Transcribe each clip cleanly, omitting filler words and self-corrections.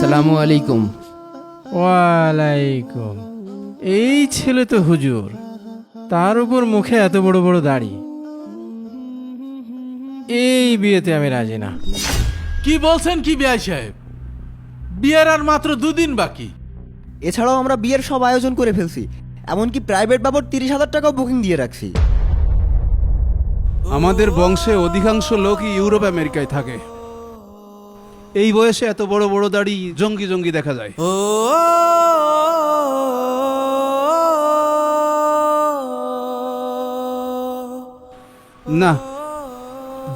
আসসালামু আলাইকুম। ওয়ালাইকুম। এই ছেলে তো হুজুর, তার উপর মুখে এত বড় বড় দাড়ি। এই বিয়েতে আমি রাজি না। কি বলছেন কি বিআই সাহেব? বিয়ের আর মাত্র 2 দিন বাকি। এছাড়াও আমরা বিয়ের সব আয়োজন করে ফেলছি, এমনকি প্রাইভেট বাবদ 30,000 টাকাও বুকিং দিয়ে রাখছি। আমাদের বংশে অধিকাংশ লোকই ইউরোপ আমেরিকায় থাকে। এই বয়সে এত বড় বড় দাড়ি জঙ্গি জঙ্গি দেখা যায়। না,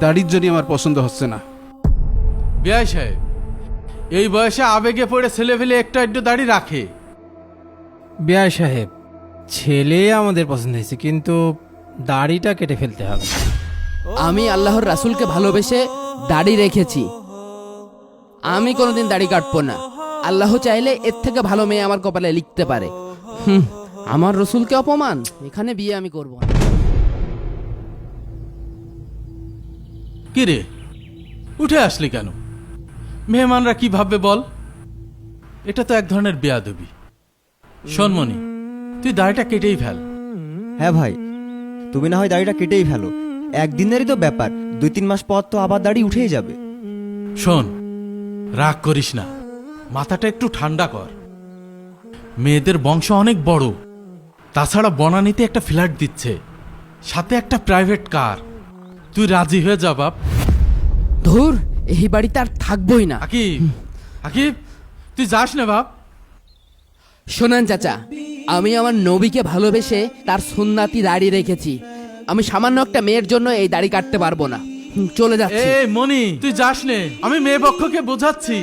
দাড়ির জন্য আমার পছন্দ হচ্ছে না। বিআই সাহেব, এই বয়সে আবেগে পড়ে ছেলে ফেলে একটা একটু দাড়ি রাখে। বিআই সাহেব, ছেলে আমাদের পছন্দ হয়েছে, কিন্তু দাড়িটা কেটে ফেলতে হবে। আমি আল্লাহর রাসূলকে ভালোবেসে দাড়ি রেখেছি। আমি কোনোদিন দাড়ি কাটবো না। আল্লাহ চাইলে এর থেকে ভালো মেয়ে আমার কপালে লিখতে পারে। আমার রসুলকে অপমান, এখানে বিয়ে আমি করব না। কি রে, উঠে আসলি কেন? মেহমানরা কি ভাববে বল? এটা তো এক ধরনের বেয়াদবি। শোনমনি, তুই দাড়িটা কেটেই ফেল। হ্যাঁ ভাই, তুমি না হয় দাড়িটা কেটেই ফেলো, একদিনেরই তো ব্যাপার, 2-3 মাস পর তো আবার দাড়ি উঠেই যাবে। শোন, রাগ করিস না, মাথাটা একটু ঠান্ডা কর। মেয়েদের বংশ অনেক বড়, তাছাড়া বনানীতে একটা ফ্ল্যাট দিচ্ছে, সাথে একটা প্রাইভেট কার। তুই রাজি হয়ে যা বাপ। ধুর, এই বাড়িতে আর থাকবোই না। আকিব, আকিব, তুই যাস না বাপ। শোনেন চাচা, আমি আমার নবীকে ভালোবেসে তার সুন্নাতি দাড়ি রেখেছি। আমি সামান্য একটা মেয়ের জন্য এই দাড়ি কাটতে পারবো না। চলে যাচ্ছি। এই মনি, তুই যাস নে, আমি মেয়ে পক্ষকে বোঝাচ্ছি।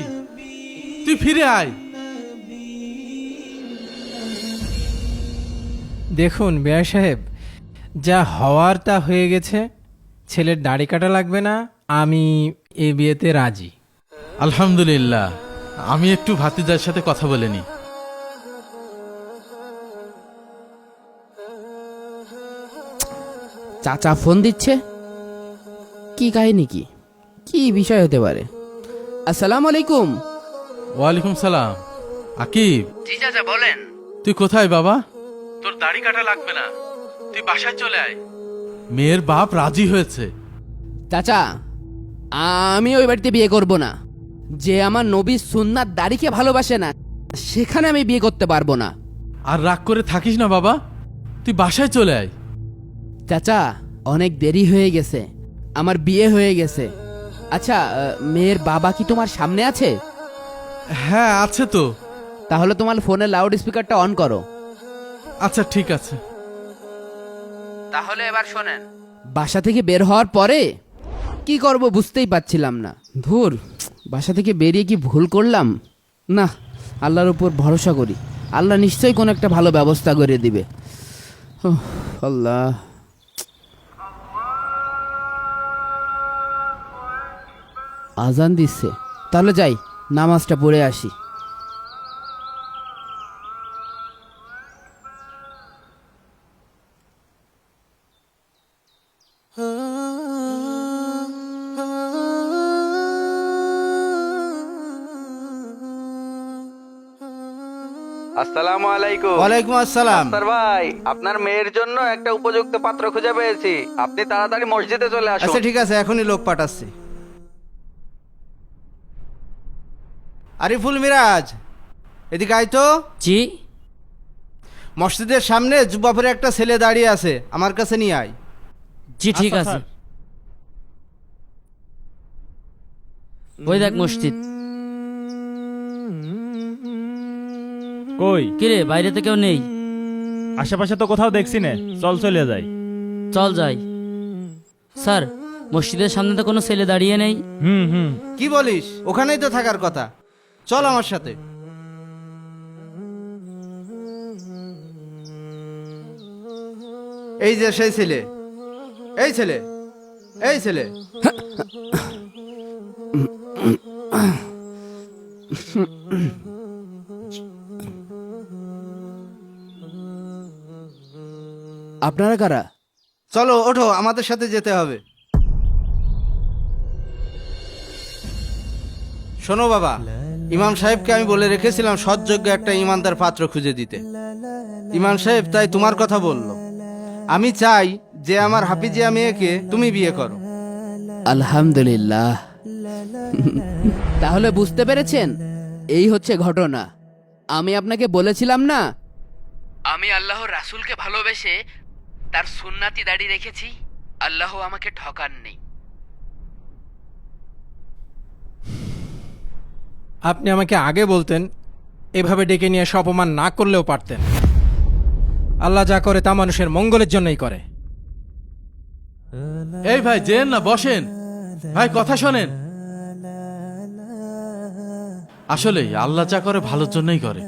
তুই ফিরে আয়। দেখুন বিআই সাহেব, যা হওয়ার তা হয়ে গেছে। ছেলের দাড়ি কাটা লাগবে না, আমি এই বিয়েতে রাজি। আলহামদুলিল্লাহ, আমি একটু ভাতিজার সাথে কথা বলে নি। চাচা ফোন দিচ্ছে, কি কাহিনী, কি কি বিষয় হতে পারে? আসসালামু আলাইকুম। ওয়ালাইকুম সালাম। আকিব, জি চাচা বলেন। তুই কোথায় বাবা? তোর দাড়ি কাটা লাগবে না, তুই বাসায় চলে আয়। মেয়ের বাপ রাজি হয়েছে। চাচা, আমি ওই বাড়িতে বিয়ে করব না। যে আমার নবীর সুন্নাত দাড়িকে ভালোবাসে না, সেখানে আমি বিয়ে করতে পারবো না। আর রাগ করে থাকিস না বাবা, তুই বাসায় চলে আয়। চাচা, অনেক দেরি হয়ে গেছে, আমার বিয়ে হয়ে গেছে। আচ্ছা, মেয়ের বাবা কি তোমার সামনে আছে? হ্যাঁ আছে তো। তাহলে তোমার ফোনের লাউড স্পিকারটা অন করো। আচ্ছা ঠিক আছে। তাহলে এবার শোনেন, বাসা থেকে বের হওয়ার পরে কি করব বুঝতেই পারছিলাম না। ধুর, বাসা থেকে বেরিয়ে কি ভুল করলাম? না, আল্লাহর উপর ভরসা করি, আল্লাহ নিশ্চয়ই কোনো একটা ভালো ব্যবস্থা করে দিবে। উফ, আল্লাহ। আজান দিচ্ছে, তাহলে যাই নামাজটা পড়ে আসি। আসসালামু আলাইকুম। ওয়ালাইকুম আসসালাম। আফসার ভাই, আপনার মেয়ের জন্য একটা উপযুক্ত পাত্র খুঁজে পেয়েছি, আপনি তাড়াতাড়ি মসজিদে চলে আসুন। আচ্ছা ঠিক আছে, এখনই লোক পাঠাচ্ছি। আরিফুল মিরাজ, এদিকে আয় তো। জি মসজিদের সামনে জুব্বা পরে একটা ছেলে দাঁড়িয়ে আছে, আমার কাছে নিয়ে আয়। জি ঠিক আছে। ওই দেখ মসজিদ। কই কিরে, বাইরে তো কেউ নেই। আশেপাশে তো কোথাও দেখছি না, চল চলে যাই। চল যাই। স্যার, মসজিদের সামনে তো কোনো ছেলে দাঁড়িয়ে নেই। হুম হুম কি বলিস? ওখানেই তো থাকার কথা, চল আমার সাথে। এই যে সেই ছেলে, এই ছেলে, এই ছেলে। আপনারা কারা? চলো ওঠো, আমাদের সাথে যেতে হবে। শোনো বাবা, ইমাম সাহেবকে আমি বলে রেখেছিলাম সৎযোগ্য একটা ইমানদার পাত্র খুঁজে দিতে। ইমাম সাহেব তাই তোমার কথা বলল। আমি চাই যে আমার হাফিজিয়া মেয়েকে তুমি বিয়ে করো। আলহামদুলিল্লাহ। তাহলে বুঝতে পেরেছেন, এই হচ্ছে ঘটনা। আমি আপনাকে বলেছিলাম না, আমি আল্লাহর রাসূলকে ভালোবেসে তার সুন্নাতি দাড়ি রেখেছি। আল্লাহ আমাকে ঠকাননি। আপনি আমাকে আগে বলতেন, এভাবে ডেকে নিয়ে এসে অপমান না করলেও পারতেন। আল্লাহ যা করে তা মানুষের মঙ্গলের জন্যই করে। এই ভাই যেন না, বসেন ভাই, কথা শোনেন। আসলে আল্লাহ যা করে ভালোর জন্যই করে।